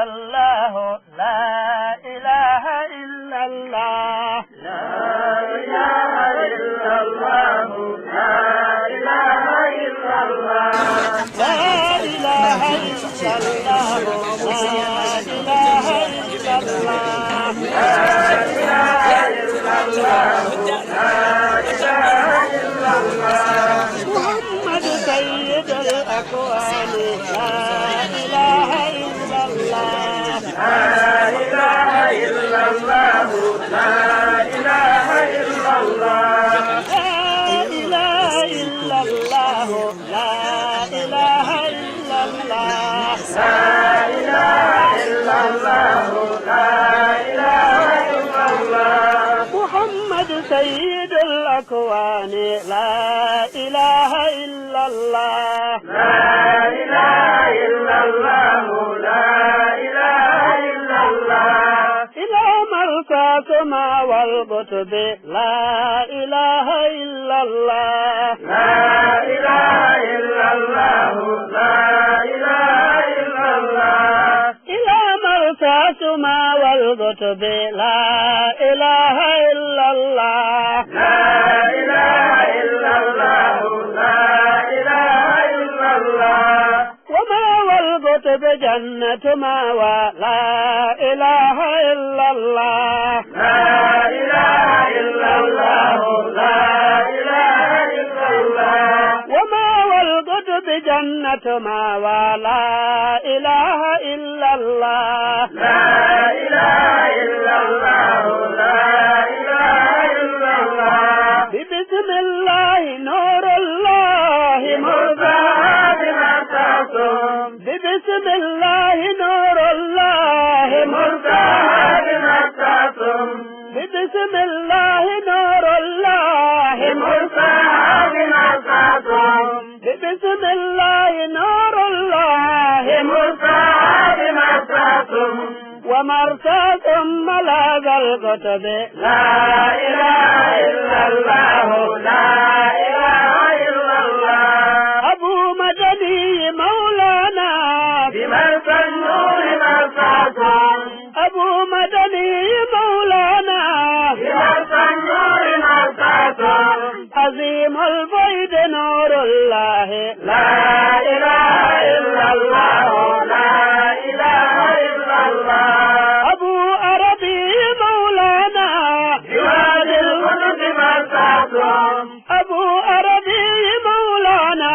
الله لا إله إلا الله لا إله إلا الله لا إله إلا الله لا إله إلا الله لا إله إلا الله لا إله إلا الله لا إله إلا الله محمد سيد الأكوان لا إله إلا الله لا إله إلا الله لا إله إلا الله لا إله إلا الله لا إله إلا الله لا إله إلا الله لا إله إلا الله محمد سيد الأكوان لا إله إلا الله لا إله إلا الله لا إله إلا الله إلى مركز ما والقطب لا إله إلا الله لا إله إلا الله لا إله إلا الله إلى مركز ما والقطب لا إله إلا الله لا إله إلا الله لا إله إلا الله وما والقطب جنة ما ولا إله إلا الله لا إله إلا الله لا إله إلا الله وما والقطب جنة ما ولا إله إلا الله لا إله إلا الله لا إله إلا الله بسم الله نور الله مرضى بما تعصم بسم الله نور الله مرضى بما تعصم بسم الله نور الله مرضى بما تعصم بسم الله نور الله مرضى بما تعصم ومرتاز ملاذ الكتب لا إله إلا الله لا إله إلا الله أبو مدني مولانا بمرسى النور مرتازم أبو مدني مولانا بمرسى النور مرتازم عظيم الفيض نور الله لا إله إلا الله لا إله إلا الله أبو عربي مولانا بوادي القدس مرتازم أبو عربي مولانا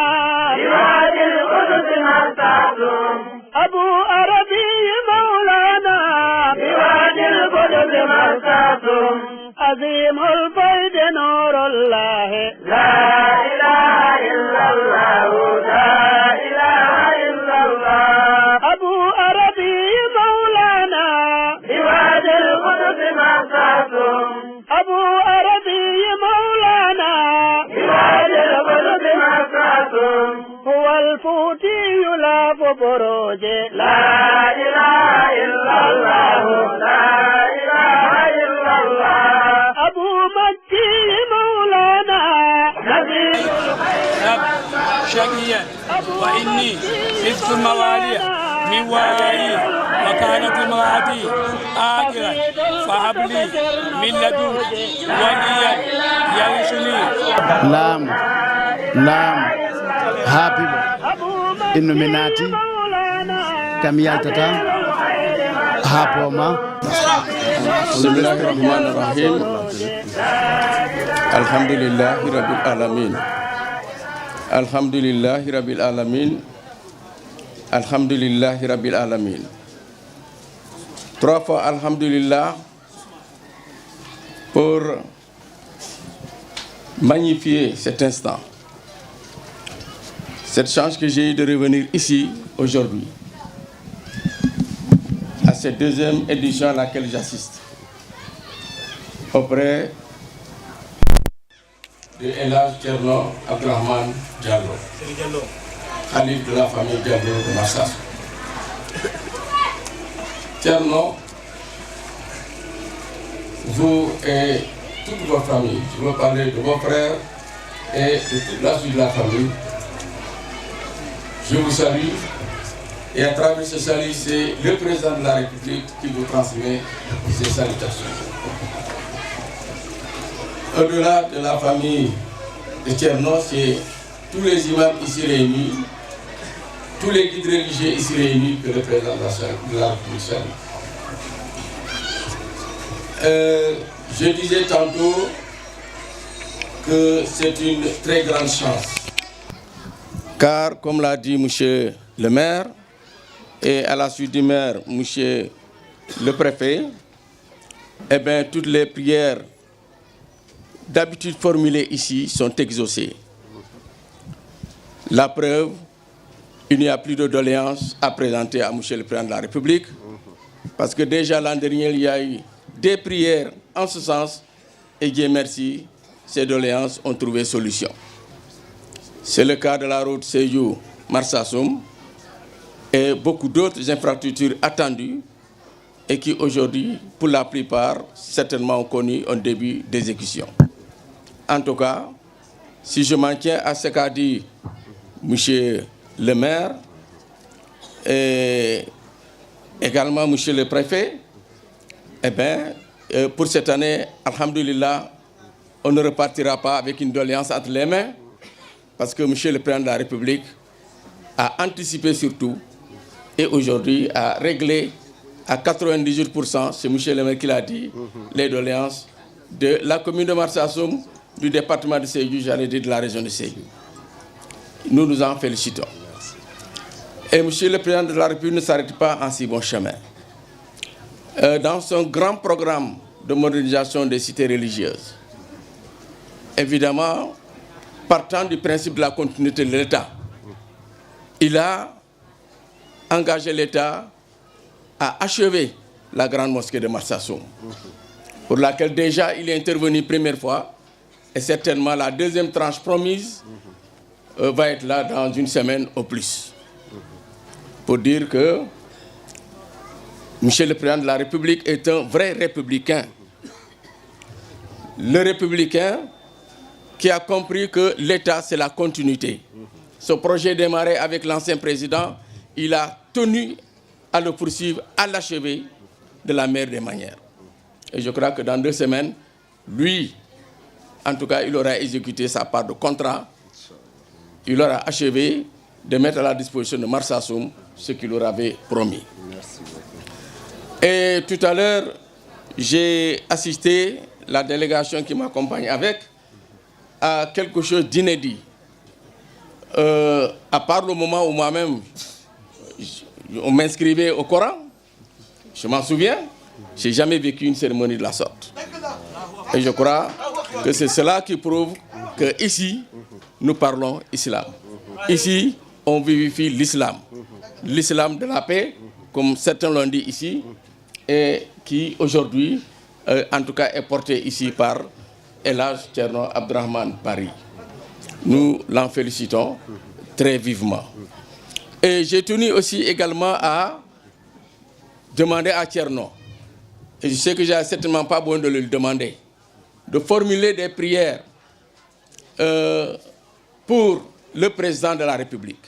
بوادي القدس مرتازم أبو عربي مولانا بوادي القدس مرتازم عظيم الفيض نور الله لا إله إلا الله لا إله إلا الله أبو عربي مولانا بوادي القدس مرتازم أبو عربي مولانا بوادي القدس مرتازم هو الفوتي يلاف بروج لا إله إلا الله لا إله إلا الله أبو مكي مولانا نبي شقيا وإني خفت الموالي من ورائي وكانت امرأتي آكرا فهب لي من لدنك وليا يرثني. لام حبيب إنوميناتي كم يالتتا هابوما. بسم الله الرحمن الرحيم. الحمد لله رب العالمين. الحمد لله رب العالمين. الحمد لله رب العالمين. Trois fois alhamdulillah pour magnifier cet instant. Cette chance que j'ai eu de revenir ici aujourd'hui à cette deuxième édition à laquelle j'assiste auprès de El Hadj Thierno Abdourahmane Diallo, Khalif de la famille Diallo de Massasou. Thierno, vous et toute votre famille, je veux parler de vos frères et de toute la suite de la famille, je vous salue Et à travers ce salut, c'est le président de la République qui vous transmet ces salutations. Au-delà de la famille de Thierno, c'est tous les imams ici réunis, tous les guides religieux ici réunis que le président de la République salue. Je disais tantôt que c'est une très grande chance. Car, comme l'a dit M. le maire, et à la suite du maire, M. le préfet, eh bien, toutes les prières d'habitude formulées ici sont exaucées. La preuve, il n'y a plus de doléances à présenter à M. le Président de la République, parce que déjà l'an dernier, il y a eu des prières en ce sens, et Dieu merci, ces doléances ont trouvé solution. C'est le cas de la route Sédhiou-Marsassoum et beaucoup d'autres infrastructures attendues et qui aujourd'hui, pour la plupart, certainement ont connu un début d'exécution. En tout cas, si je m'en tiens à ce qu'a dit M. le maire et également M. le préfet, eh bien, pour cette année, alhamdoulilah, on ne repartira pas avec une doléance entre les mains, parce que M. le Président de la République a anticipé surtout et aujourd'hui a réglé à 98%, c'est M. le maire qui l'a dit, les doléances de la commune de Marsassoum, du département de Sédhiou, j'allais dire de la région de Sédhiou. Nous nous en félicitons. Et M. le Président de la République ne s'arrête pas en si bon chemin. Dans son grand programme de modernisation des cités religieuses, évidemment, partant du principe de la continuité de l'État, il a engagé l'État à achever la grande mosquée de Marsassoum, pour laquelle déjà il est intervenu première fois, et certainement la deuxième tranche promise va être là dans une semaine au plus. Pour dire que M. le Président de la République est un vrai républicain. Le républicain qui a compris que l'État, c'est la continuité. Ce projet démarré avec l'ancien président, il a tenu à le poursuivre, à l'achever de la meilleure des manières. Et je crois que dans 2 semaines, lui, en tout cas, il aura exécuté sa part de contrat. Il aura achevé de mettre à la disposition de Marsassoum ce qu'il leur avait promis. Merci beaucoup. Et tout à l'heure, j'ai assisté, la délégation qui m'accompagne avec, à quelque chose d'inédit. À part le moment où moi-même, on m'inscrivait au Coran, je m'en souviens, je n'ai jamais vécu une cérémonie de la sorte. Et je crois que c'est cela qui prouve qu'ici, nous parlons islam. Ici, on vivifie l'islam. L'islam de la paix, comme certains l'ont dit ici, et qui aujourd'hui, en tout cas, est porté ici par El Hadj Thierno Abdourahmane Bari. Nous l'en félicitons très vivement. Et j'ai tenu aussi également à demander à Thierno, et je sais que je n'ai certainement pas besoin de le demander, de formuler des prières pour le président de la République.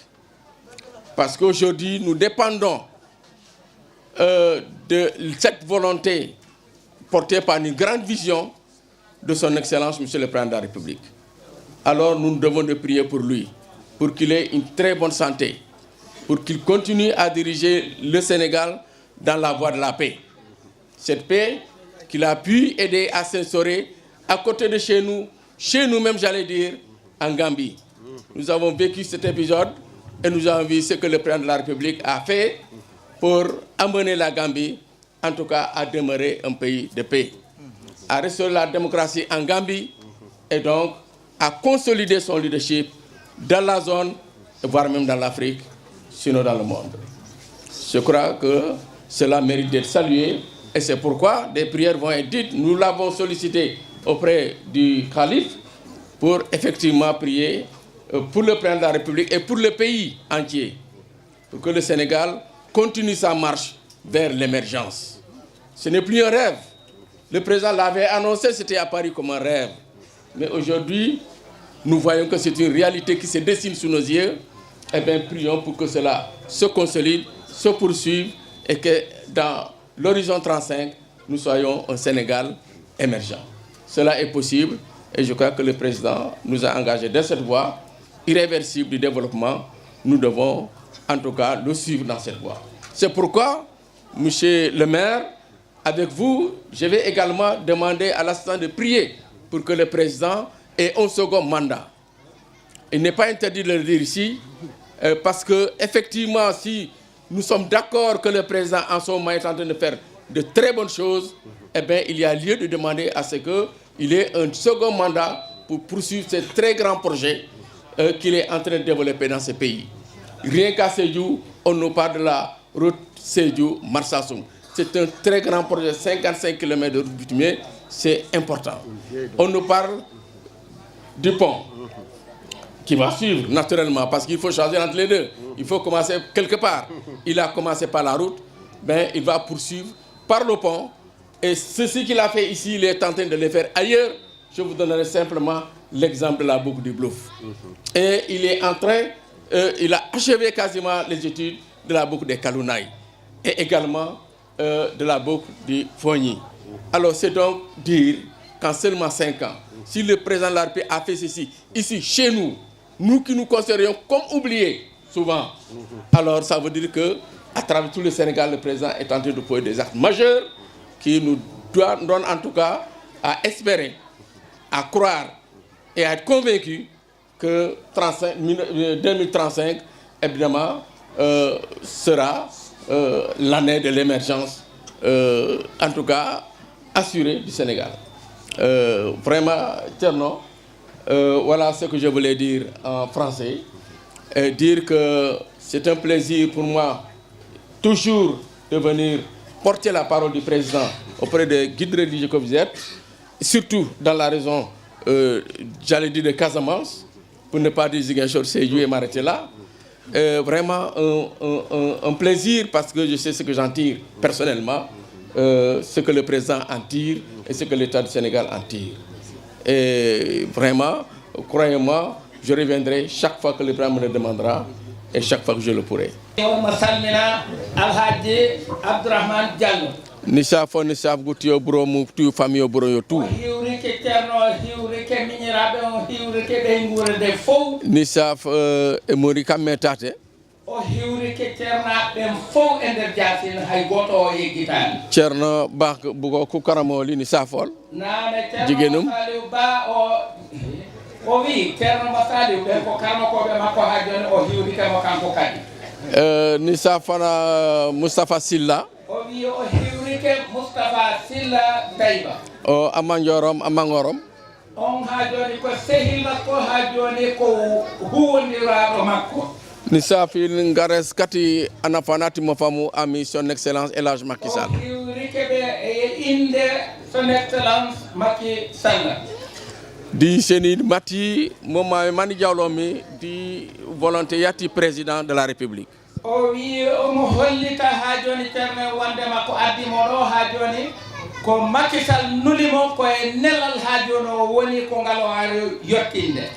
Parce qu'aujourd'hui, nous dépendons de cette volonté portée par une grande vision de son Excellence, Monsieur le Président de la République. Alors nous devons de prier pour lui, pour qu'il ait une très bonne santé, pour qu'il continue à diriger le Sénégal dans la voie de la paix. Cette paix qu'il a pu aider à s'instaurer à côté de chez nous même, j'allais dire, en Gambie. Nous avons vécu cet épisode et nous avons vu ce que le Président de la République a fait pour amener la Gambie, en tout cas, à demeurer un pays de paix, à restaurer la démocratie en Gambie et donc à consolider son leadership dans la zone, voire même dans l'Afrique, sinon dans le monde. Je crois que cela mérite d'être salué et c'est pourquoi des prières vont être dites. Nous l'avons sollicité auprès du calife pour effectivement prier pour le président de la République et pour le pays entier, pour que le Sénégal continue sa marche vers l'émergence. Ce n'est plus un rêve. Le président l'avait annoncé, c'était apparu comme un rêve. Mais aujourd'hui, nous voyons que c'est une réalité qui se dessine sous nos yeux eh bien, prions pour que cela se consolide, se poursuive et que dans l'horizon 35, nous soyons un Sénégal émergent. Cela est possible et je crois que le président nous a engagés dans cette voie irréversible du développement. Nous devons en tout cas le suivre dans cette voie. C'est pourquoi, monsieur le maire, avec vous, je vais également demander à l'assistant de prier pour que le président ait un second mandat. Il n'est pas interdit de le dire ici, parce que effectivement, si nous sommes d'accord que le président en ce moment est en train de faire de très bonnes choses, eh bien, il y a lieu de demander à ce qu'il ait un second mandat pour poursuivre ces très grands projets qu'il est en train de développer dans ce pays. Rien qu'à Sédhiou, on nous parle de la route Sédhiou-Marsassoum. C'est un très grand projet, 55 km de route bitumée, c'est important. On nous parle du pont, qui va suivre naturellement, parce qu'il faut choisir entre les deux. Il faut commencer quelque part. Il a commencé par la route, ben, il va poursuivre par le pont. Et ceci qu'il a fait ici, il est en train de le faire ailleurs. Je vous donnerai simplement l'exemple de la boucle du Blouf. Et il est en train, il a achevé quasiment les études de la boucle des Kalounaï et également de la boucle du Fogny. Alors c'est donc dire qu'en seulement 5 ans, si le président de la République a fait ceci, ici, chez nous, nous qui nous considérions comme oubliés souvent, alors ça veut dire que à travers tout le Sénégal, le président est en train de poser des actes majeurs qui nous donnent en tout cas à espérer, à croire et à être convaincus que 2035, évidemment, sera l'année de l'émergence, en tout cas assurée du Sénégal. Vraiment, Thierno, voilà ce que je voulais dire en français. Dire que c'est un plaisir pour moi toujours de venir porter la parole du président auprès des guides religieux que vous êtes, surtout dans la région, j'allais dire de Casamance, pour ne pas dire Ziguinchor, Sédhiou et m'arrêter là. Vraiment un plaisir parce que je sais ce que j'en tire personnellement, ce que le président en tire et ce que l'État du Sénégal en tire. Et vraiment, croyez-moi, je reviendrai chaque fois que le président me le demandera et chaque fois que je le pourrai. Nissa fo nissa gutiyo buro mu tu famille buro yo tout. Nissa e mori kamme tate. O hiwri ke cernaɓe fof e nder jasin hay goto o yeggitani. Cerno ba bugo ku karamoli ni safol. Nane Cerno Saliou Ba o wi Cerno Saliou ɓe ko karnokoɓe makko ha joni o hiwri kemo kanko kadi. Ni safana Moustapha Silla. O wi o hiwri ke Moustapha Silla Dayba. O amanjorom amangorom. On ha joni ko sehil makko ha joni ko huwondiraɗo makko. Ni safil ngares kati anafanati mofamu ami son excellence El Hadj Macky Sall. Inde son excellence Macky Sall. Di seni mati moma mani jawlomi di volonté yati président de la République. O wi omo hollita ha joni terne wonde makko addi mo ɗo ha joni ko Macky Sall nulimo koye nelal ha joni o woni ko ngal o ari yottinde.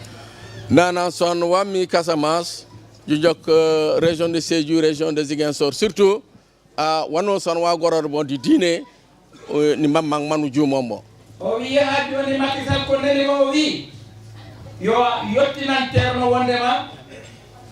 Nana son wami Casamance jujok région de Sédhiou, région de Ziguinchor, surtout à wano son wa goror bon di dine ni mamang manu jumomo. O wi ha joni Macky Sall ko neli o wi yo yottinan terno wondema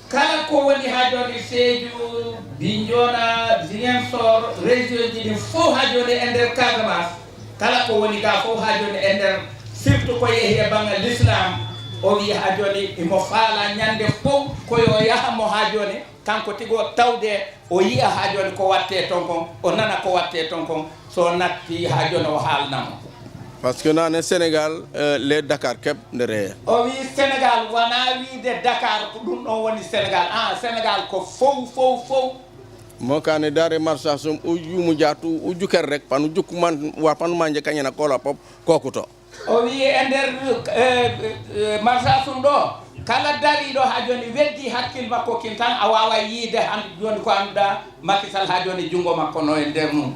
kala ko woni ha joni Sédhiou, Bignona, Ziguinchor, région ji ɗi fof ha joni e nder Casamance kala ko woni ga fof ha joni e nder surtout ko yehi e banggal l'islam. O wi ha joni imo faala ñande fof koyo yahamo ha joni kanko tigo tawde o yiya ha joni ko watte ton kon o nana ko watte ton kon so natti ha joni o haalnamo. Parce que dans le Sénégal, les Dakar kep ne reye. O wi Sénégal wana wiide Dakar ko ɗum ɗon woni Sénégal. Sénégal ko fof. Mo kane dare Marsassoum ujumu jatu ujuker rek panu jukman wa panu manje kanyana kola pop kokuto. O wi e nder Marsassoum ɗo kala dariɗo ha joni weddi hakkil makko kin tan a wawa yiide han joni ko anduɗa Macky Sall ha joni jungo makko no e nder mum.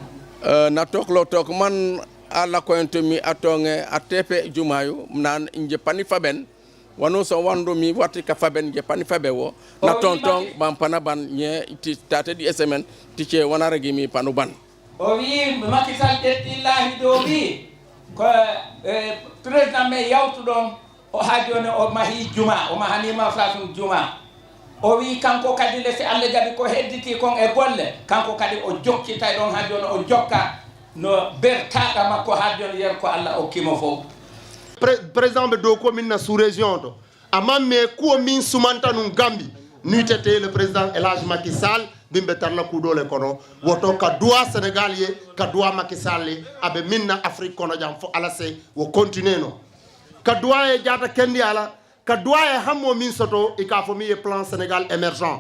Na toklo tok man ala koyntemi atonge a tepe jumayu nan inje pani faben wano so wando mi wati ka faben je pani fabe wo na tonton ban pana ban nye ti tate di SMN ti ce wanara gi mi panu ban o wi Macky Sall tettillahi do wi ko président me yawtu don o haajone o mahi juma o mahanima fasum juma o wi kanko kadi le se Allah jabi ko hedditi kon e golle kanko kadi o jokkita don haajone o jokka no ber kaga makko haajone yer ko Allah o kimo fo président be do ko min na sous région to amam me ko min sumanta nun gambi nutete le président El Hadj Macky Sall bimbe tarna ku dole kono woto ka doa Sénégal ye ka doa Macky Sall abe minna Afrique kono jam fo ala se wo continuer no ka doa e jata kendi ala ka doa e hammo min soto e ka fo mi e plan Sénégal émergent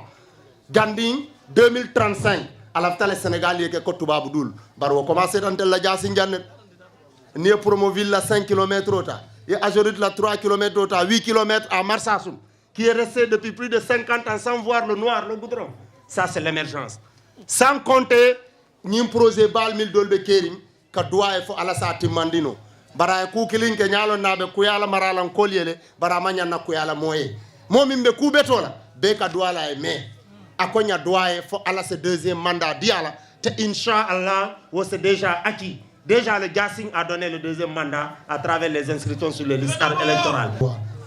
ganding 2035 ala tale Sénégal ye ke ko tubabu dul bar wo commencer dan tel la jasi jannet ni Promoville la 5 km ota et Ageroute la 3 km ota 8 km à Marsassoum qui est resté depuis plus de 50 ans sans voir le noir le goudron. Ça c'est l'émergence. Sans compter ni projet bal mil dolbe kerim ka doa e fo ala sa timandino bara ku kilin ke nyalo nabe ku yala maralan kolyele bara manya na ku yala moye momi mbe ku betola be ka doa la e me akonya doa e fo ala ce deuxième mandat diala te inshallah wo c'est déjà acquis. Déjà, le Gassing a donné le deuxième mandat à travers les inscriptions sur les listes électorales.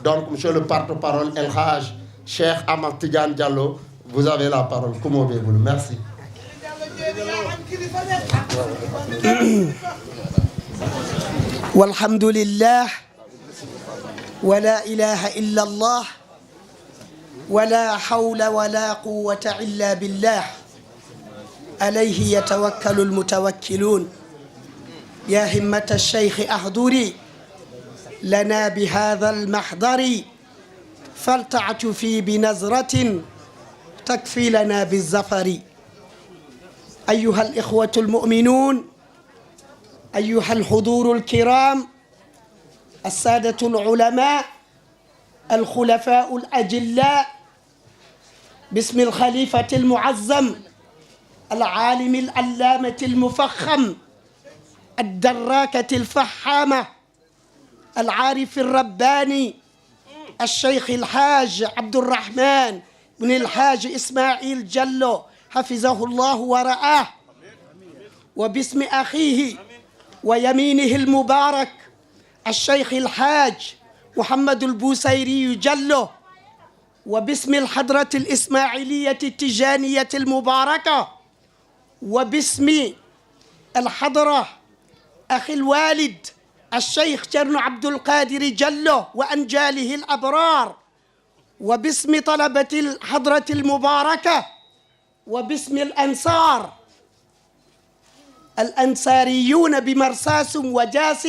Donc, monsieur le porte-parole El Hadj, Cheikh Ahmad Tidiane Diallo, vous avez la parole. Comment voulez-vous? Merci. Walhamdulillah, wa la ilaha illa Allah, wa la hawla wa la quwwata illa billah. Alayhi yatawakkalu al-mutawakkilun. يا همة الشيخ أحضري لنا بهذا المحضر فلتعطفي بنظرة تكفي لنا بالظفر أيها الإخوة المؤمنون أيها الحضور الكرام السادة العلماء الخلفاء الأجلاء باسم الخليفة المعظم العالم العلامة المفخم الدراكة الفحامة العارف الرباني الشيخ الحاج عبد الرحمن بن الحاج إسماعيل جلو حفظه الله ورعاه وباسم أخيه ويمينه المبارك الشيخ الحاج محمد البوسيري جلو وباسم الحضرة الإسماعيلية التجانية المباركة وباسم الحضرة أخي الوالد الشيخ جرن عبد القادر جلو وأنجاله الأبرار وباسم طلبة الحضرة المباركة وباسم الأنصار الأنصاريون بمرساس وجاس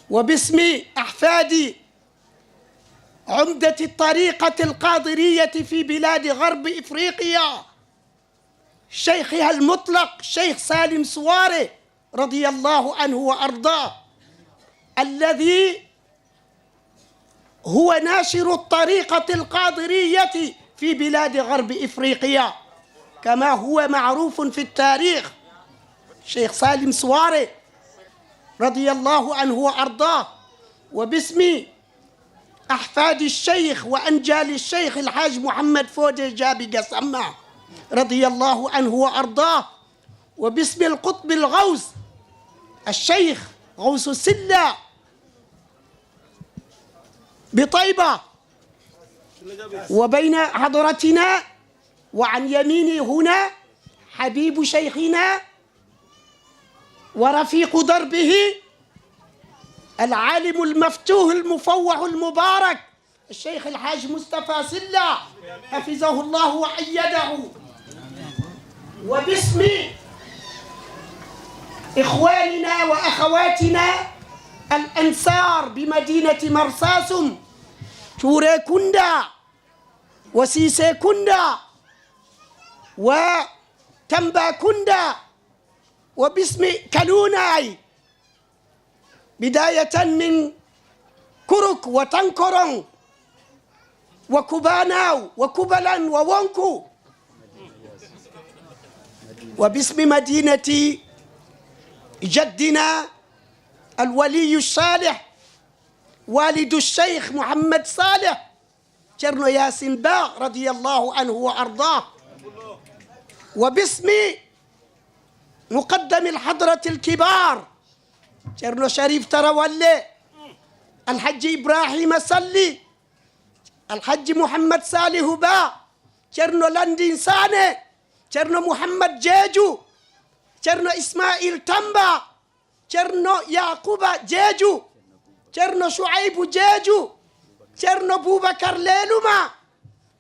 وباسم أحفاد عمدة الطريقة القادرية في بلاد غرب إفريقيا شيخها المطلق شيخ سالم سواري رضي الله عنه وأرضاه الذي هو ناشر الطريقة القادرية في بلاد غرب إفريقيا كما هو معروف في التاريخ شيخ سالم سواري رضي الله عنه وأرضاه وباسم أحفاد الشيخ وأنجال الشيخ الحاج محمد فودي جابي قسمة رضي الله عنه وأرضاه وباسم القطب الغوث الشيخ غوث السلة بطيبة وبين حضرتنا وعن يميني هنا حبيب شيخنا ورفيق دربه العالم المفتوح المفوح المبارك الشيخ الحاج مصطفى سلة حفظه الله وأيده وباسم إخواننا وأخواتنا الأنصار بمدينة مرساسم توري كندا وسيسي كندا وتنبا كندا وباسم كالوناي بداية من كرك وتنكرن وكوباناو وكوبلان وونكو وباسم مدينة جدنا الولي الصالح والد الشيخ محمد صالح شرنو ياسين باغ رضي الله عنه وأرضاه، وباسم مقدم الحضرة الكبار شرنو شريف ترولي، الحج إبراهيم صلي، الحج محمد صالح با، شرنو لندن ساني، شرنو محمد جيجو، شرنو إسماعيل تنبا، شرنو يعقوب جيجو، شرنو شعيب جيجو، شرنو بوبكر ليلما.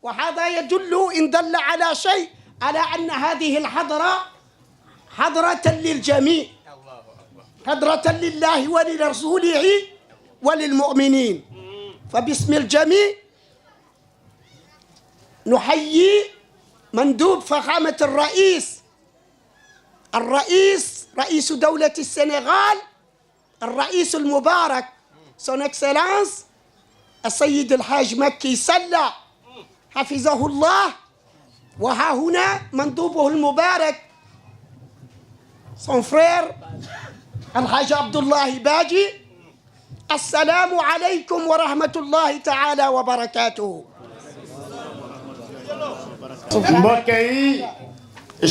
وهذا يدل إن دل على شيء على أن هذه الحضرة حضرة للجميع، حضرة لله ولرسوله وللمؤمنين. فباسم الجميع نحيي مندوب فخامة الرئيس رئيس دولة السنغال، الرئيس المبارك سون اكسلانس السيد الحاج مكي سلة حفظه الله. وها هنا مندوبه المبارك سون فرير الحاج عبد الله باجي. السلام عليكم ورحمة الله تعالى وبركاته. mbokk yi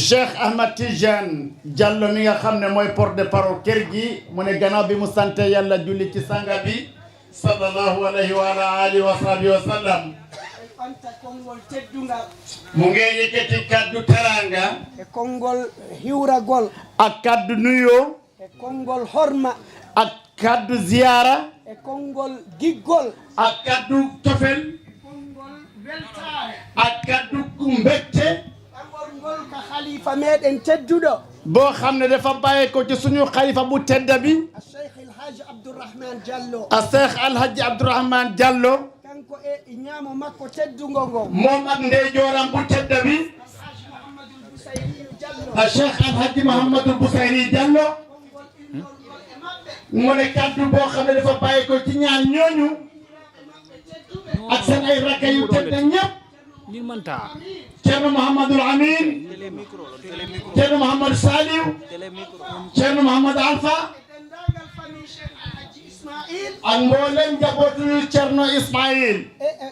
Cheikh Ahmed Tidiane Diallo mi nga xam ne mooy porte-parole kër gi mu ne gannaaw bi mu sante yàlla julli ci sanga bi sallallahu alayhi wa alihi wa sahbihi wa sallam mu ngi yëkkati kaddu teranga e konngol hiwragol ak kaddu nuyoo e konngol horma ak kaddu ziyara e konngol giggol ak kaddu tofel konngol weltare ak kaddu mbégte ɗangol ngol ka khalifa meɗen tedduɗo boo xam ne dafa bàyyee ko ci suñu xalifa bu tedda bi الشيخ الحاج عبد الرحمن جلو a Cheikh Alhaji Abdourahmane Diallo kanko e ñaamo makko teddugo ngo moom ak ndeyjooram bu tedda bi الحاج محمد البسيري جلو a Cheikh Alhaji Mouhamadou Bousayri Diallo konngol innol ngol e maɓɓe mu ne kaddu boo xam ne dafa bàyyee ko ci ñaar ñooñu ak seen ay rakka yu tedd ñëpp Ceerno Mouhamadoul Amin, Ceerno Mouhamadou Saliou, Ceerno Mouhamadou Alpha dendagal famille cheikh alhaji ismail ak mboolem njabootu Ceerno Ismaïl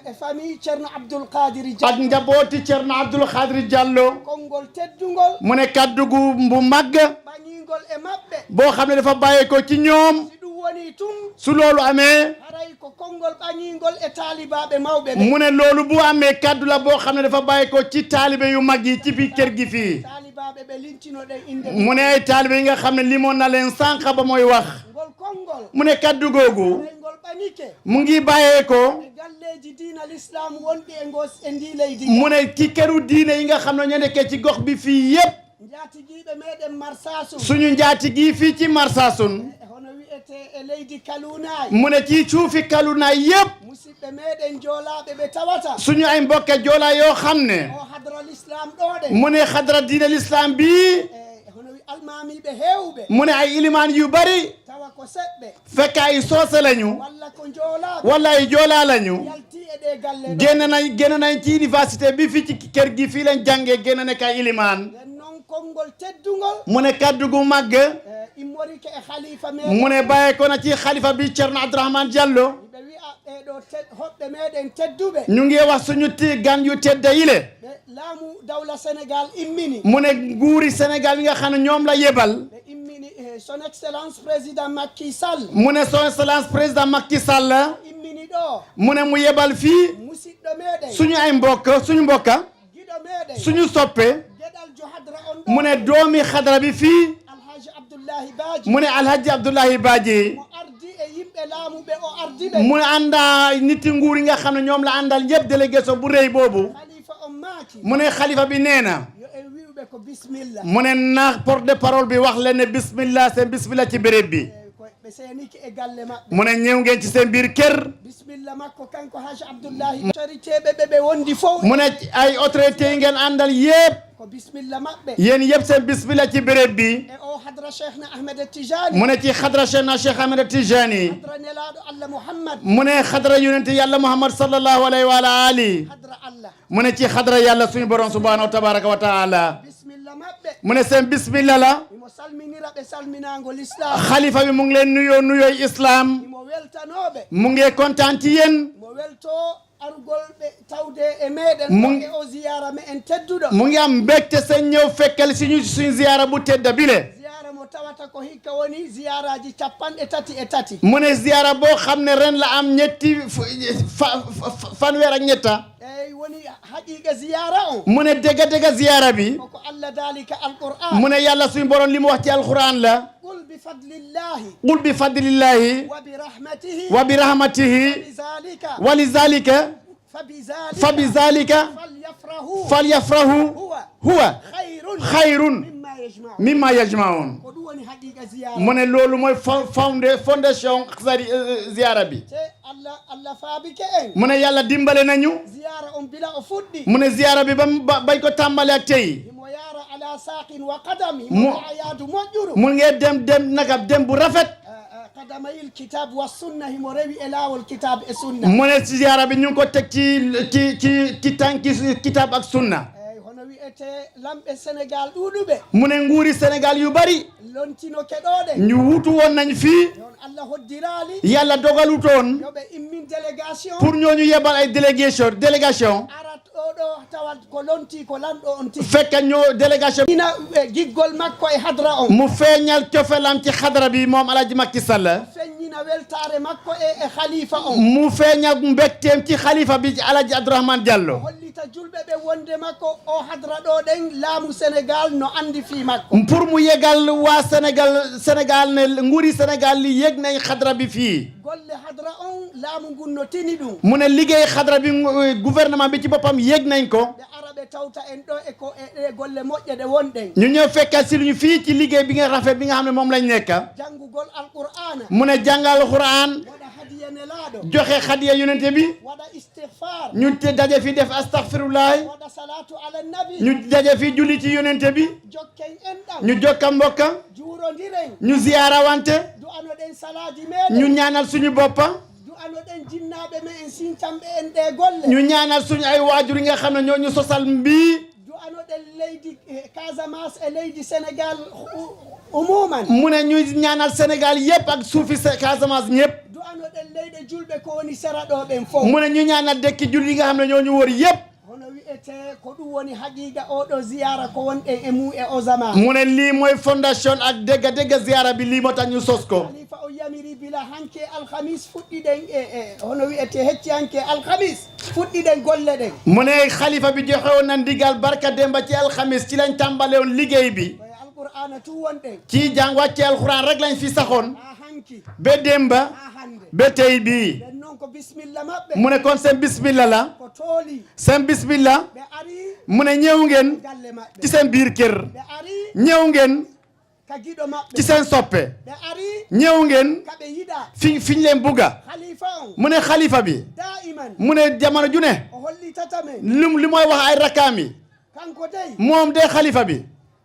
e famille ceerno abdoul kadiri ak diallo njabooti Ceerno Abdoul Khadri Diallo konngol teddugol mu ne kaddu gu bu màgg ɓañigol e maɓɓe boo xam ne dafa bàyyee ko ci ñoom si ɗum woni tun su loolu amee haray ko konngol ɓañigol e taalibaɓe mawɓe ɓe mu ne loolu bu amee kaddu la boo xam ne dafa bàyyee ko ci taalibe yu mag yi ci biir kër gi fii taalibaɓe ɓe lintinoɗen inde mu ne ay taalibe yi nga xam ne limoon na leen sànq ba mooy wax ngol konngol mu ne kaddu googu ngol ɓañike mu ngi bàyyee ko e galleji diina l'islam wonɓe e ndi leydi mu ne ci këru diine yi nga xam ne ñoo nekkee ci gox bi fii yépp jaatigiɓe meɗen marsasum suñu njaati gi fii ci Marsassoum hono wiyete e leydi kalunayi mu ne ci suufi Kalunaay yépp musidɓe meɗen joolaɓe ɓe tawata suñu ay mbokke joola yoo xam ne o hadra l'islam ɗoɗe mu ne xadra diine l'islam bi e hono wi almamiɓe hewɓe mu ne ay ilimaan yu bari tawa ko seɓɓe fekk ay soose lañu walla ko joolaɓe wala ay joolaa lañu yalti e ɗe galle ɗo génn nañ ci université bi fii ci kër gi fii lañ jàngee génn nekk ay ilimaan nden noon konngol teddugol mu ne kaddu gu màgg immorike e khalifa meɗen mu ne bàyyee ko na ci xalifa bi Ceerno Abdourahmane Diallo ɓe wiya ɓeɗo hoɓɓe meɗen tedduɓe ñu ngi wax suñu ti gan yu tedda yile ɓe laamu dawla sénégal immini mu ne nguuri Sénégal yi nga xam ne ñoom la yebal ɓe immini son excellence président Macky Sall mu ne son excellence président Macky Sall immini ɗo mu ne mu yebal fii musidɗo meɗen suñu ay suñu mbokka giɗo meɗen suñu soppe gueɗal jo hadra on mu ne doomi xadra bi fii alhaji abdoullahi badji mu ne Alhaji Abdoulahi Badji mo ardi e yimɓe laamuɓe o ardi ɓe mu ne ànda niti nguur yi nga xam ne ñoom la àndal ñëpp délégation bu rëy boobu khalifa on maaki mu ne xalifa bi nee na yo en wiwɓe ko bisimilla mu ne na porte-parole bi wax leen ne bismillah seen bismillah ci béréb bi ɓe seniki e galle maɓɓe mu ne ñëw ngeen ci seen biir kër bisimilla makko kanko haji abdoullahi autorité ɓe wondi fof mu ne ay autorité yi ngeen àndal yëpp ko bisimilla maɓɓe yéen yëpp seen bismillah ci béréb bi e o hadra cheikhna ahmed tijani mu ne ci xadra Cheikhna Cheikh Ahmed Tijani hadra nelaɗo allah mouhammad mu ne xadra yonente yàlla Muhammad sallallahu alayhi wa ali hadra allah mu ne ci xadra yàlla suñu borom subhanahu wa tabaraka wa taala bisimilla maɓɓe mu ne seen bismillah la imo imo salminira ɓe salminago l'islam xalifa bi mu ngi leen nuyoo nuyooy islam imo weltanoɓe mu ngi kontaan ci yéen mo welto arugol ɓe tawde e meɗen e o ziyara me en tedduɗo mu ngi am mbégte seen ñëw fekkal suñu ziyaara bu tedda bile ziyara mo tawata ko hikka woni ziyaraji 33 mu ne ziyaara boo xam ne ren la am ñetti fanweer ak ñetta eyi woni haqiqa ziyara on mu ne dëgga ziyaara bi koko Allah dalika alquran mu ne yàlla suñu borom li mu wax ci alquran la qul bi fadlillahi qul bi fadlillahi wa bi rahmatihi لذلك ولذلك فبذلك فليفرحوا هو خير مما يجمعون mu ne loolu mooy fondation ziyaara bi mu ne yàlla dimbale nañu mu ne ziyaara bi bañ ko tàmbale ak tey mu ngeen dem naka dem bu rafet قدمي الكتاب والسنة هم روي إله والكتاب السنة من الزيارة بنيون كتك كتاب السنة هنا ويأتي لم السنغال أولوبة من نغوري السنغال يباري لونتينو كدودة نيوتو وننفي الله الدرالي يلا دوغالوتون يوبة إمين دélégation pour ñooñu yebal ay délégation fekk ñoo délégation ina giggol makko e hadra on mu feeñal cofelam ci xadra bi moom Alaaji Macky Sall feeñina weltare makko e khalifa on mu feeñal mbekteem ci khalifa bi Alaaji Abdourahmane Diallo hollita julbe be wonde makko o hadra do den laamu Sénégal no andi fi makko pour mu yegal waa Sénégal ne nguuri Sénégal li yeg nañ xadra bi fii golle hadra on laamu ngun no tini dum mu ne liggéey xadra bi gouvernement bi ci boppam yeg nañ ko arabe tawta en do e ko e golle moƴƴe de wonde ñu ñëw fekkal si luñu fii ci liggéey bi nga rafet bi nga xam ne moom lañ nekk jangugol alqur'ana mu ne jàngal alquran wada hadiya nelaado joxe hadiya yonente bi wada istighfar ñu te daje fi def astaghfirullah wada salatu ala nabi ñu daje fi julli ci yonente bi jokken en dam ñu jokka mbokka juurondiren ñu ziyaara wante du ano den salaji meɗen ñu ñaanal suñu boppa ano den jinnaɓe me en sintamɓe en ɗe golle ñu ñaanal suñu ay waajur yi nga xam ne ñoo ñu sosal mbii du ano den leydi Casamance e leydi Sénégal umuman mu ne ñu ñaanal Sénégal yépp ak suufi Casamance ñépp du ano den leyɗe julɓe ko woni seraɗo ɓen fof mu ne ñu ñaanal dëkki julli yi nga xam ne ñoo ñu wër yépp hono wi'ete ko ɗum woni haqiqa oɗo ziyara ko wonɗen e mu e o zaman mu ne lii mooy fondation ak dégga ziyara bi lii moo tax ñu sos ko khalifa o yamiri bila hanke alhamis fuɗɗiɗen hono wi'ete hecci hanke alhamis fuɗɗiɗen golle ɗen mu ne xalifa bi joxe woon na ndigal barka demba ci alxamis ci lañ tàmbale woon liggéey bi alqur'ana tu wonɗen ci jàng wàcce alxuraan rek lañ fi saxoon ha hanki ba demba ha hande ba tey bii ɗen noon ko bisimilla maɓɓe mu ne kon seen bismillah la ko tooli seen bismillah ɓe ari mu ne ñëw ngeen galle maɓɓe ci seen biir kër ɓe ari ñëw ngeen ka giɗo maɓɓe ci seen soppe ɓe ari ñëw ngeen kaɓe yiɗa fiñ leen bugga khalifa on mu ne xalifa bi daiman mu ne jamono ju ne o hollitata men li mooy wax ay rakkaami kanko dey moom de xalifa bi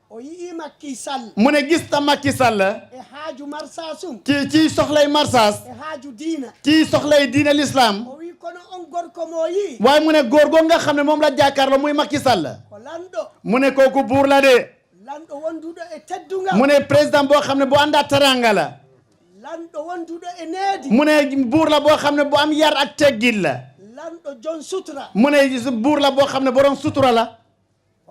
o yii Macky Sall mu ne gis ta Macky Sall e haaju marsasum ci soxlay marsas e haaju diina ci soxlay diine l'islam o wi kono on gorko mo yi waaye mu ne góor goo nga xam ne moom la jàkkaarloo muy Macky Sall ko lanɗo mu ne kooku buur la de lanɗo wonduɗo e teddungal mu ne président boo xam ne bu àndaa teranga la lanɗo wonduɗo e needi mu ne buur la boo xam ne bu am yar ak teggin la lanɗo jon sutura mu ne buur la boo xam ne borom sutura la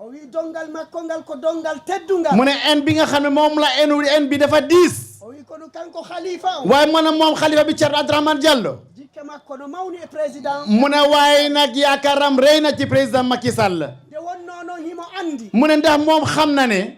o wi dongal makko ngal ko dongal teddungal mu ne en bi nga xam ne moom la en bi dafa diis o wi kono kanko khalifa o waaye mu ne moom xalifa bi Thierno Abdourahmane Diallo jikke makko no mawni e président mu ne waaye nag yaakaaram rëy na ci président Macky Sall de wonno noon himo andi mu ne ndax moom xam na ne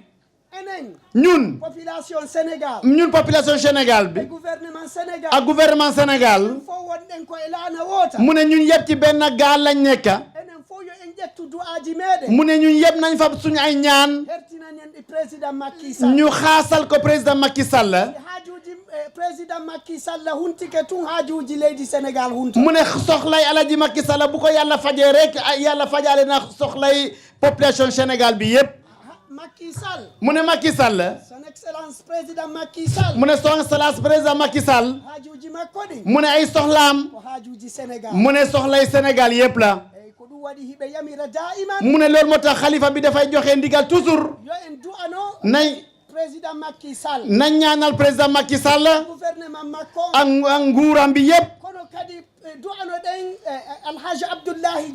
enen ñun population Sénégal population Sénégal bi e gouvernement Sénégal ak gouvernement Sénégal fo wonɗen ko e laana woota mu ne ñun yëpp ci benn gaal lañ nekka enen fof yo en ƴettu du'aji meɗen mu ne ñun yëpp nañ fa suñu ay ñaan hertinanen ɗi président Macky Sall ñu xaasal ko président Macky Sall haajuji président Macky Sall huntike tun haajuji leydi Sénégal hunta mu ne soxlay Alaji Macky Sall bu ko yàlla fajee rek yàlla fajaale na soxlay population Sénégal bi yëpp Macky Sall mu ne Macky Sall son excellence président Macky Sall mu ne son excellence président Macky Sall haajuji makko ɗi mu ne ay soxlaam ko haajuji Sénégal mu ne soxlay Sénégal yëpp la eyyi ko ɗum waɗi hiɓe yamira daiman mu ne loolu moo tax xalifa bi dafay joxe ndigal toujours yo en du'ano nañ président Macky Sall nañ ñaanal président Macky Sall gouvernement makko ak nguuram bi yëpp kono kadi du'ano ɗen alhaji Abdoullahi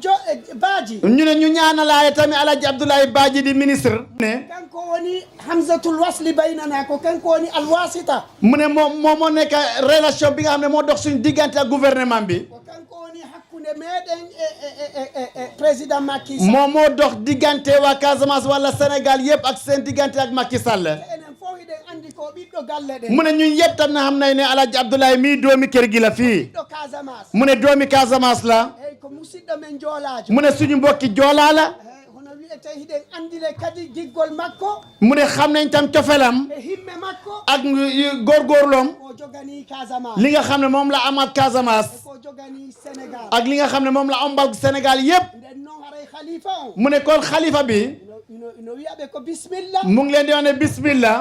Badji ñu ne ñu ñaanalaay tamit Alhaji Abdoulaye Badji di ministre ne kanko woni Hamzatul Wasli baynana ko kanko woni alwasita mu ne moom moo nekk relation bi nga xam ne moo dox suñu diggante ak gouvernement bi ko kanko woni hakkunde meɗen président Macky Sall moom moo dox diggante waa Casamance wala Sénégal yëpp ak seen diggante ak Macky Sall enen fof iɗen andi ko ɓiɗɗo galle ɗen mu ne ñun yëpp tam na xam nañ ne Alhaji Abdoulaye mii doomi kër gi la fii ɓiɗɗo Casamance mu ne doomi Casamance la eyyi ko musidɗo men joolajo mu ne suñu mbokki joolaa la hono wiyete hiɗen andile kadi giggol makko mu ne xam nañ tam cofelam e himme makko ak góorgóorloom ko jogani Casamance li nga xam ne moom la amaat Casamance ko jogani Sénégal ak li nga xam ne moom la ombal Sénégal yëpp nden noon haray khalifa o mu ne kon xalifa bi ino wiyaɓe ko bisimilla mu ngi leen di wax ne bismillah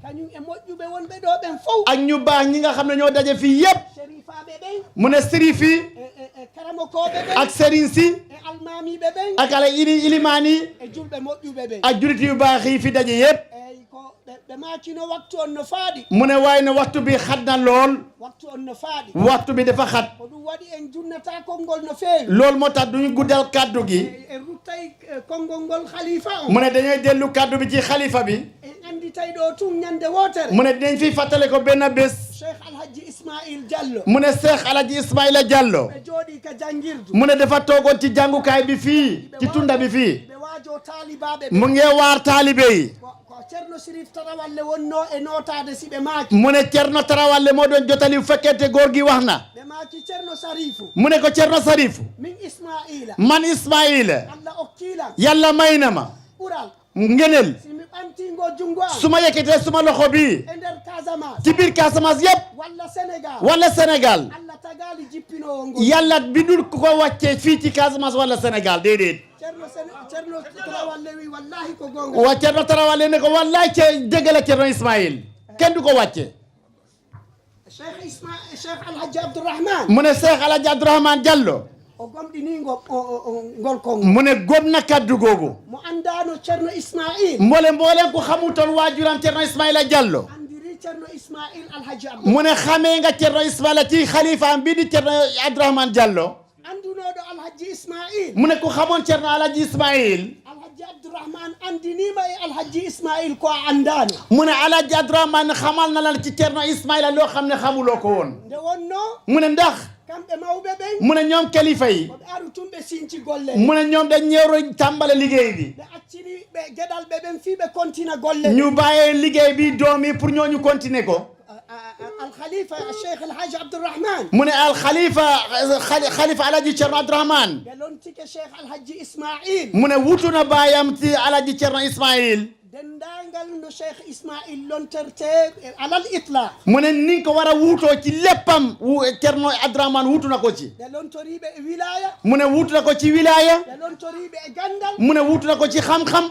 kañum e moƴƴuɓe wonɓe ɗo ɓen fof ak ñu baax ñi nga xam ne ñoo daje fii yëpp shérifaɓe ɓen mu ne sérif yi e karamokoɓe ɓen ak sëriñ si e almamiɓe ɓen ak ala ilimaan yi e julɓe moƴƴuɓe ɓen ak julit yu baax yi fi daje yëpp eyyi ko ɓe makino waktu on no faaɗi mu ne waaye ne waxtu bi xat na lool waktu on no faaɗi waxtu bi dafa xat ko ɗum waɗi en junnata konngol no feewi loolu moo tax duñu guddal kaddu gi e ruttay konngol ngol khalifa on mu ne dañuy dellu kaddu bi ci xalifa bi en anditay ɗo tun ñande wotere mu ne dinañ fi fàttale ko benn bés cheikh alhaji Ismail Diallo mu ne Cheikh Alhaji Ismaila Diallo ɓe jooɗi ka jangirdu mu ne dafa toogoon ci jàngukaay bi fii ci tunda bi fii ɓe waajo taalibaɓe mu ngi waar taalibe yi ko ceerno Sirif Tarawalle wonno e notade si ɓe maaki mu ne Cerno Tarawalle moo doon jotali bu fekkente góor gi wax na ɓe maaki ceerno Sarifu mu ne ko Cerno Sarifu min Ismaila man Ismaila allah okkilam yàlla may na ma ɓural ngenel simi ɓantingo jungo am su ma yëkkatee suma loxo bi e nder Casamance ci biir Casamance yëpp walla Sénégal wala Sénégal allah tagali jippinowo ngol yàlla bindul ku ko wàccee fii ci Casamance wala Sénégal déedéet ceerno Tarawalle wi wallahi ko gonga waa Cerno Tarawalle ne ko wallaay ce dëgg la Cerno Ismail kenn du ko wàcce cheikh alhaji Abdourahmane mu ne Cheikh Alhaji Abdourahmane Diallo o gomɗini ngol kongo mu ne gom na kaddu googu mo andano ceerno Ismail mbooleen ku xamutoon waajuram Cerno Ismaila Diallo andiri ceerno Ismail alhaji Abdourahmane mu ne xamee nga Cerno Ismaila ci xalifaam bii di Cerno Abdourahmane Diallo andunoɗo alhaji Ismail mu ne ku xamoon Cerno Alhaji Ismail alhaji Abdourahmane andinima e alhaji Ismail ko a andano mu ne Alhaji Abdourahmane xamal na la ci Cerno Ismaila loo xam ne xamuloo ko woon nde wonno mu ne ndax kamɓe mawɓe ɓen mu ne ñoom kilifa yi koɓe aru tun ɓe sinci golle mu ne ñoom dañ ñëw tàmbale liggéey bi ɓe accini ɓe gueɗal ɓe ɓen fii ɓe continue golle ñu bàyyee liggéey bi doom yi pour ñooñu continuer ko alkhalifa cheikh alhaji Abdourahmane mu ne xalifa Alhaji Cerno Abdourahmane ɓe lontike cheikh alhaji Ismail mu ne wutu na baayam ci Alhaji Cerno Ismail dendagal no cheikh Ismail lonterte alal itlaq mu ne ni ko war a wuutoo ci léppam Cerno Abdourahmane wuutu na ko ci ɓe lontoriɓe e wilaya mu ne wuutu na ko ci wilaya ɓe lontoriɓe e gandal mu ne wuutu na ko ci xam-xam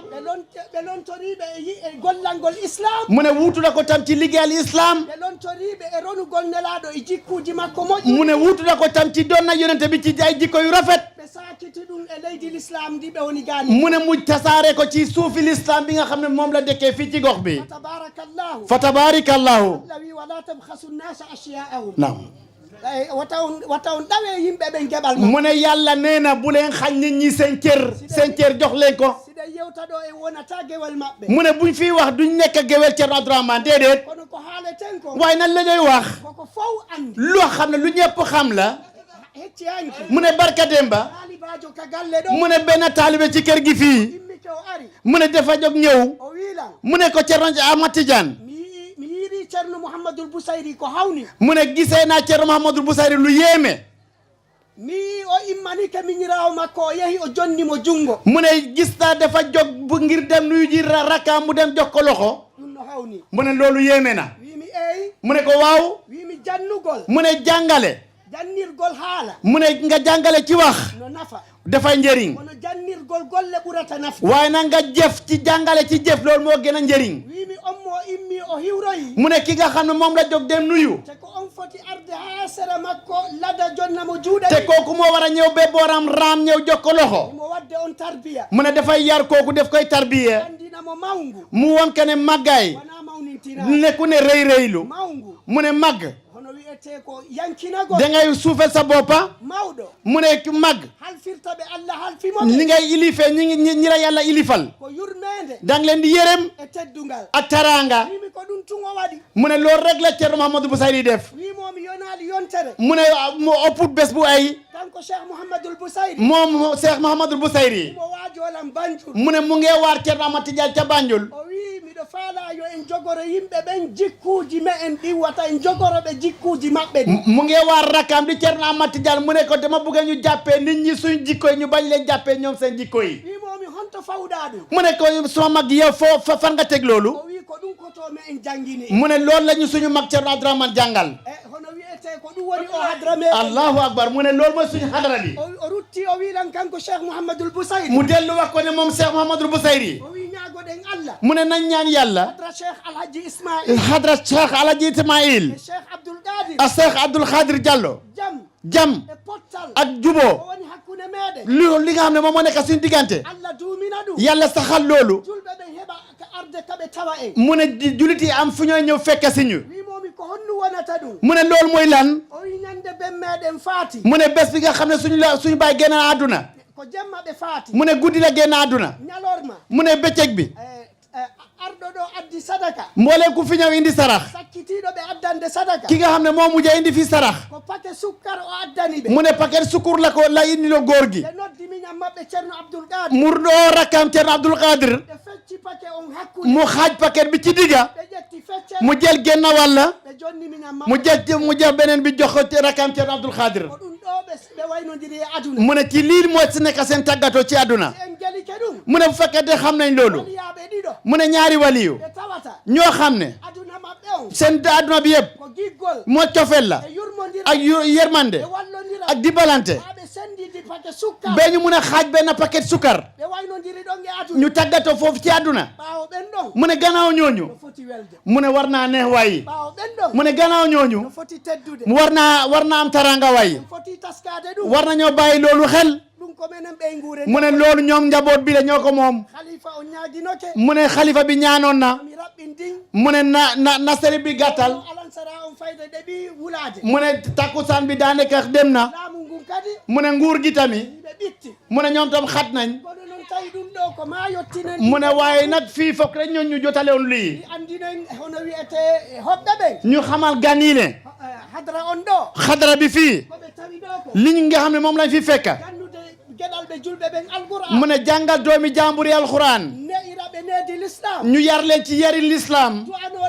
ɓe lontoriɓe e gollangol islam mu ne wuutu na ko tam ci liggéeyal islam ɓe lontoriɓe e ronugol nelaɗo e jikkuji makko moƴƴi mu ne wuutu na ko tam ci doon na yonente bi ci ay jikko yu rafet ɓe sakiti ɗum e leydi l'islam ndi ɓe woni gani mu ne mu tasaare ko ci suufi l'islam bi nga xam ne moom la dëkkee fii ci gox bi tabarakallahu fa tabarikallahu lawi wala tabhasu nnasa ashya'ahum naam wata on ɗawe yimɓe ɓen geɓal ma mu ne yàlla nee na bu leen xañ nit ñi seen cër jox leen ko siɗa yewta ɗo e wonata gewel maɓɓe mu ne buñ fii wax duñ nekk gewel Cerno Abdourahmane déedéet kono ko haaleten ko waaye nan la ñuy wax koko fof andi loo xam ne lu ñëpp xam la hecci hanki mu ne barka demba taalibajo ka galle ɗo mu ne benn taalibe ci kër gi fii immike o ari mu ne dafa jóg ñëw o wiilan mu ne ko Cerno Ahmad Tidiane mi yiiɗi ceerno Mouhamadoul Bousayri ko hawni mu ne gisee naa Cerno Mouhamadoul Bousayri lu yéeme mi o immanike miñirawo makko o yehi o jonnimo jungo mu ne gis naa dafa jóg bu ngir dem nuyu ji rakkaam mu dem jox ko loxo ɗum no hawni mu ne loolu yéeme na wimi eyi mu ne ko waaw wimi jannugol mu ne jàngale jannirgol haala mu ne nga jàngale ci wax no nafa dafay njëriñ kono jannirgol golle ɓurata nafde waaye nag nga jëf ci jàngale ci jëf loolu moo gën a njëriñ wimi on mo immi o hiwroyi mu ne ki nga xam ne moom la jóg dem nuyu te ko on foti arde ha sera makko lada jonnamo juuɗe te kooku moo war a ñëw ba booram raam ñëw jox ko loxo mo wadde on tarbiya mu ne dafay yar kooku def koy tarbiye andinamo mawngu mu won ke ne màggaay wona ne ku ne rëy rëylu mu ne màgg da ngay suufel sa boppa mu ne màgg ni ngay ilifee ñi la yàlla ilifal dang leen di yërëm ak taraanga mu ne loolu rek la Ceerno Mahamadou Bousayri def mu ne mu ëpput bés bu ay moom Cheikh Mouhamadoul Bousayri mu ne mu ngi waar Ceerno Ahmad Tidiane ca Banjul miɗo faala yo en jogoro yimɓe ɓen jikkuuji me en ɗiwata en jogoroɓe jikkuuji maɓɓe ɗi mu ngi waar rakkam di Ceerno Ahmad Tidiane mu ne ko dama bëgg ñu jàppee nit ñi suñ jikko yi ñu bañ leen jàppee ñoom seen jikko yi wimomi honto fawɗa ɗum mu ne ko suma mag yow foo fan nga teg loolu o wi ko ɗum kotomi en jangguini mu ne loolu la ñu suñu mag Ceerno Abdourahmane jàngal hono wiyete ko ɗum woni o hadra me allahu akbar mu ne loolu mooy suñu hadra bi o rutti o wiɗan kanko Cheikh Mouhamadoul Bousayri mu dellu wax ko ne moom Cheikh Mouhamadoul Bousayri o wi ñaagoɗen Allah mu ne nañ ñaan yàlla hadra Cheikh Alhaji Ismaïl hadra Cheikh Alhaji Ismaïl Cheikh Abdoul Qadir ak Cheikh Abdoul Qadir Diallo jam e pottal ak juboo woni hakkude meɗen li nga xam ne moom moo nekk suñu diggante Allah duumina ɗum yàlla saxal loolu julɓe ɓen heɓa ka arde kaɓe tawa en mu ne jullit yi am fu ñooy ñëw fekk si ñu wimomi ko honnu wonata ɗum mu ne loolu mooy lan o wi ñande ben meɗen faati mu ne bés bi nga xam ne suñu baay génn àdduna ko jemma ɓe faati mu ne guddi la génn àdduna ñalorma mu ne bëccëg bi arɗo ɗo addi sadaka mbooleem ku fi ñëw indi sarax sakkitiɗo ɓe addande sadaka ki nga xam ne moo mujjee indi fi sarax ko paquet sukkar o addani ɓe mu ne paquet sukkur la indi lo góor gi ɓe noddi miñam maɓɓe Ceerno Abdoul Qadir murɗo rakkam Ceerno Abdoul Qadir ɓe fecci paquet on hakkude mu xaaj paquet bi ci digga ɓe ƴetti fecce mu jël genn walla ɓe jonni miñam mu maɓɓe jël beneen bi jox ko rakkam Ceerno Abdoul Qadir ko ɗum ɗo ɓe waynodiri e aduna mu ne ci lii mooy si nekk seen tàggatoo ci àdduna en gelike ɗum mu ne bu fekkente xam nañ loolu waliyaɓe ɗiɗo mu ne ñaari waliyu ɓe tawata ñoo xam ne aduna maɓɓe on seen àdduna bi yëpp ko giggol moo cofeel la e yurmodira ak yermande ɓe wallodira ak dimbalante ɓe sendidi paquet sukkar ba ñu mun a xaaj benn paquet sukar ɓe waynodiri ɗon e aduna ñu tàggatoo foofu ci àdduna ɓawo ɓen ɗon mu ne gannaaw ñooñu no foti welde mu ne war naa neex waayi ɓawo ɓen ɗon mu ne gannaaw ñooñu no foti teddude mu war naa am taranga waayi en foti taskade ɗum war nañoo bàyyi loolu xel ɗum ko menen ɓey nguure mu ne loolu ñoom njaboot bi la ñoo ko moom khalifa o ñaguinoke mu ne xalifa bi ñaanoon na mi raɓɓin din mu ne na seri bi gàttal alansara on fayda ɗeɓi wulade mu ne takkusaan bi daanaka dem na laamu ngun kadi mu ne nguur gi tamit ɓe ɓitti mu ne ñoom tam xat nañ kono noon tawi ɗum ɗo ko ma yettinen mu ne waaye nag fii foog rek ñoon ñu jotale woon lii ɗi andinen hono wiyete hoɓɓe ɓen ñu xamal gan yi ne hadra on ɗo xadara bi fii koɓe tawi ɗo ko li nga xam ne moom lañ fi fekk gandude gueɗal ɓe julɓe ɓen alqouran mu ne jàngal doomi jàmbur yi alxuraan neira ɓe needi l'islam ñu yar leen ci yari l'islam du'ano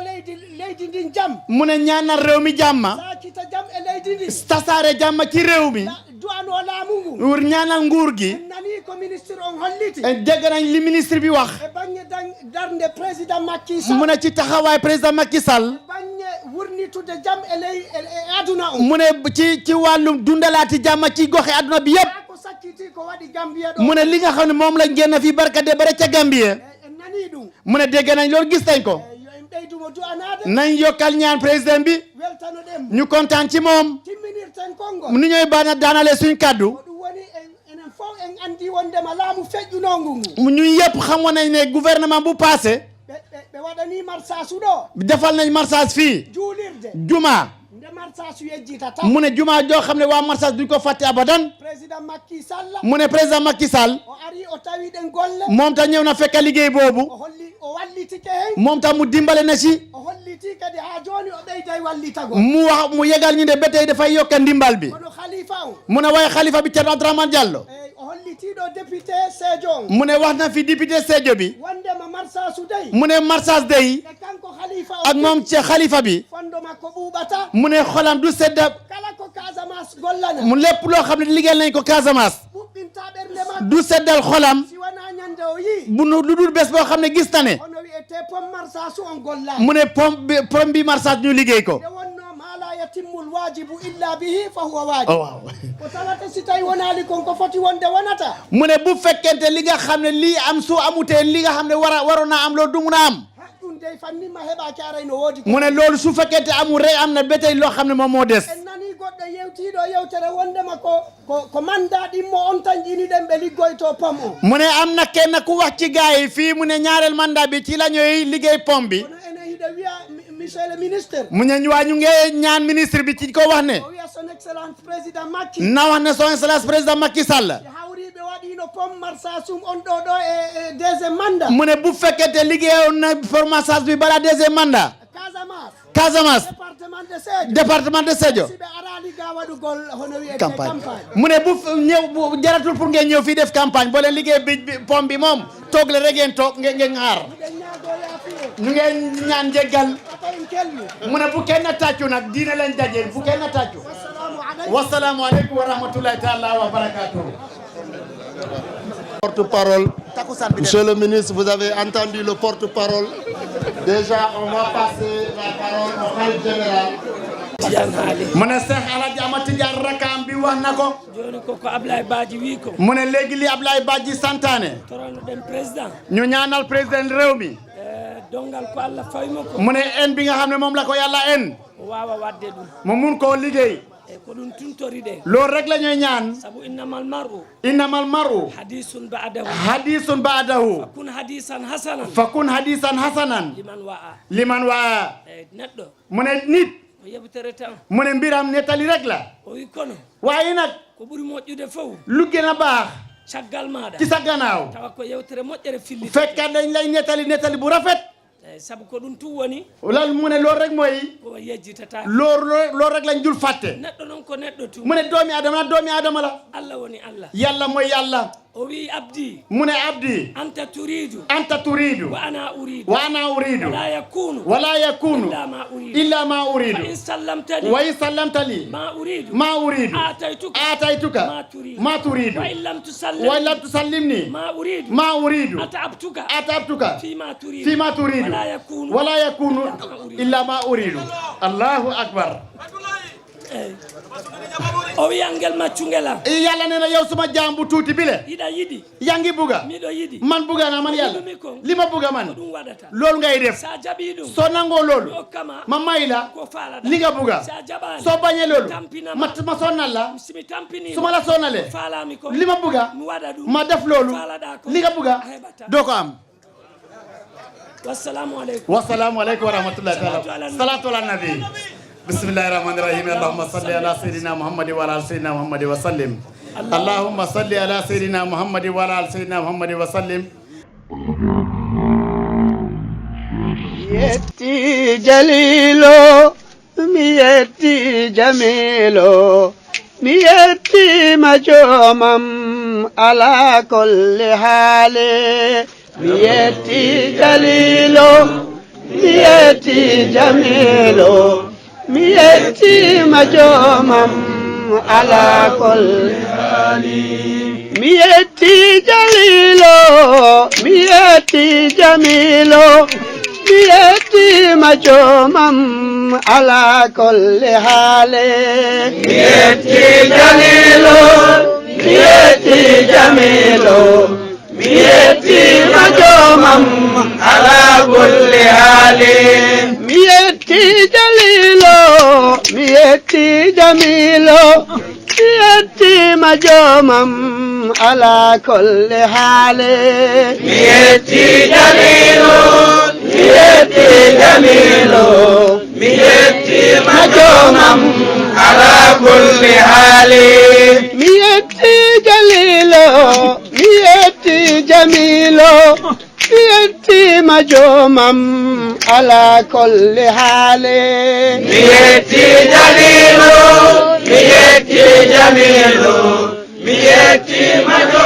leydi ndin jaam mu ne ñaanal réew mi jàmma sakita jaam e leydi ndi tasaare jàmma ci réew mi du'ano laamu ngu ñaanal nguur gi en nani ko ministre on holliti dégg nañ li ministre bi wax e banggue darde président Macky Sall mu ne ci taxawaay président Macky Sall banggue wurnitude jaam e aduna on mu ne ci wàllum dundalaati jàmma ci goxe aduna bi yëpp ko sakkiti ko waɗi Gambia ɗo mu ne li nga xam ne moom lañ génn fi barka de bare ca Gambie en nani ɗum mu ne dégg nañ loolu gis nañ ko yo en ɓeydumo du'anade nañ yokkal ñaan président bi weltano ɗem ñu kontaan ci moom timminirten kongo ni ñooy daanale suñ kàddu ko ɗum woni enen fof en andi wondema laamu feƴƴunongu ngu ñu yëpp xamoon nañ ne gouvernement bu passé ɓe waɗani marsage ɗo defal nañ marsage fii juulirde juma nde marsage yejjitata mu ne juma joo xam ne waa marsage duñ ko fàtte abadan président Macky Sall mu ne président Macky Sall o ari o tawi ɗen golle moom tam ñëw na fekk liggéey boobu o wallitike hen moom tam mu dimbale na ci o holliti kadi ha joni o ɓeyday wallitago mu yegal ñu ne ba tey dafay yokka ndimbal bi kono khalifa o mu ne waaye xalifa bi Ceerno Abdourahmane Diallo o hollitiɗo député Sédio on mu ne wax na fi député Sédio bi wondema marsage dey mu ne marsage day e kanko khalifa o ak moom ci xalifa bi fondo makko ɓuuɓata mu ne xolam du sedda kala ko Casamance gollana mu lépp loo xam ne liggéeyal nañ ko Casamance ɓuɓɓinta ɓernde makko du seddal xolam si wona ñande o yi bu lu dul bés boo xam ne gis na ne hono wiyete pom marsage on golla mu ne pom bi marsage ñu liggéey ko nde wonno ma la yatimmu lwajibu illa bihi fa huwa wajib waaw ko tawata si tawi wonali kon ko foti wonde wonata mu ne bu fekkente li nga xam ne lii am su amutee li nga xam ne waroon naa am loolu du mun a am ɗum dey fannima heɓaki aray no woodi mu ne loolu su fekkente amul rek am na ba tey loo xam ne moom moo des en nani goɗɗo yewtiɗo yewtere wondema ko mandaɗimmo on tan ƴiniɗen ɓe liggoyto pom o mu ne am na kenn ku wax ci gars yi fii mu ne ñaareel mandat bi ci la ñuy liggéey pom bi kono enen hiɗe wiya monsieur le ministre. mu ne waa ñu ngi ñaan ministre bi ci ko wax ne. o wiya son excellence président Macky. na wax ne son excellence président Macky Sall. hawriɓe waɗino pomme marsasum on ɗo e deuxième mandat. mu ne bu fekkete liggéeyoon na formation bi balaa deuxième mandat. Casamance. département de Sédhiou. campagne mu ne bu ñëw jaratul pour ngeen ñëw fii def campagne boo leen liggéey bi pomme bi moom toog le rek ngeen toog ngeen xaar. ñu ngeen ñaan jéggal. mu ne bu kenn tàccu nag diine lañ dajeel bu kenn tàccu. wasalaamu aleykum wa rahmatullahi taala wa barakatuh. Porte-parole, monsieur le ministre, vous avez entendu le porte-parole. Déjà, on va passer la parole au khalife général. mu ne Cheikh Alhaji Ahmad Tidiane rakam bi wax na ko. joni ko Ablaye Badji wi ko. mu ne léegi li Ablaye Badji santaane. torono den président. ñu ñaanal président réew mi. dongal ko Allah fayma ko. mu ne en bi nga xam ne moom la ko yàlla en. waawa wadde ɗum. mu mun koo liggéey. ko ɗum tuntori de. loolu rek la ñuy ñaan. sabu innamal mar'u. innamal mar'u. hadisun ba'dahu. hadisun ba'dahu. fakun hadisan hasanan. fakun hadisan hasanan. liman wa'a. liman wa'a. neɗɗo. mu ne nit. o yeɓtere tan. mu ne mbiram nettali rek la. o wi kono. waaye nag. ko ɓuri moƴƴude fof. lu gën a baax. caggal maɗa. ci sa gannaaw. tawa ko yewtere moƴƴere filli. fekka dañ lay nettali bu rafet. sabu ko ɗum tu woni. loolu mu ne loolu rek mooy. ko yejjitata. loolu rek lañ jul fàtte. neɗɗo noon ko neɗɗo tu. mu ne doomi adama la. Allah woni Allah. yàlla mooy yàlla. o wi abdi. mu ne abdi. anta turidu. wa ana uridu. wala yakunu. illa ma uridu. fa in sallamtani. wa in sallamtani. ma uridu. ataytuka. ma turidu. wa in lam tusallimni. ma uridu. ata'abtuka. fima turidu. wala yakunu illa ma uridu. Allahu akbar. o wi angel maccungela. yàlla nee na yow suma jaam bu tuuti bile. ida yidi. yaa ngi buga. miɗo yidi. man buga na man yàlla. li ma buga man. ɗum waɗata. loolu ngay def. sa jaɓi ɗum. soo nangoo loolu. ma may la. ko falata. li nga buga. sa jaɓani. soo bañee loolu. tampinama. ma sonnal la. simi tampini. su ma la sonnalee. falami ko. li ma buga. mi waɗa ɗum. ma def loolu. falada ko. li nga buga. doo ko am. wasalaamu aleykum. wasalaamu aleykum wa rahmatullahi taala. salaatu ala nabi. bismillahi rahmani rahim. allahumma salli ala sayyidina muhammad wa ala sayyidina muhammad wa sallim. allahumma salli ala sayyidina muhammad wa ala sayyidina muhammad wa sallim. yetti jalilo mi yetti jamilo mi yetti majomam ala kulli hale mi yetti jalilo mi yetti jamilo mi yetti majomam ala kulli hali mi yetti jalilo mi yetti jamilo mi yetti majomam ala kulli hali mi yetti jalilo mi yetti jamilo mi yetti majomam ala kulli hali mi yetti jalilo mi yetti jamilo mi yetti majomam ala kulli hali mi yetti jalilo mi yetti jamilo mi yetti majomam ala kulli hali mi yetti jalilo mi yetti jamilo mi yetti majomam ala kulli hali mi yetti jalilo mi yetti jamilo mi yetti majomam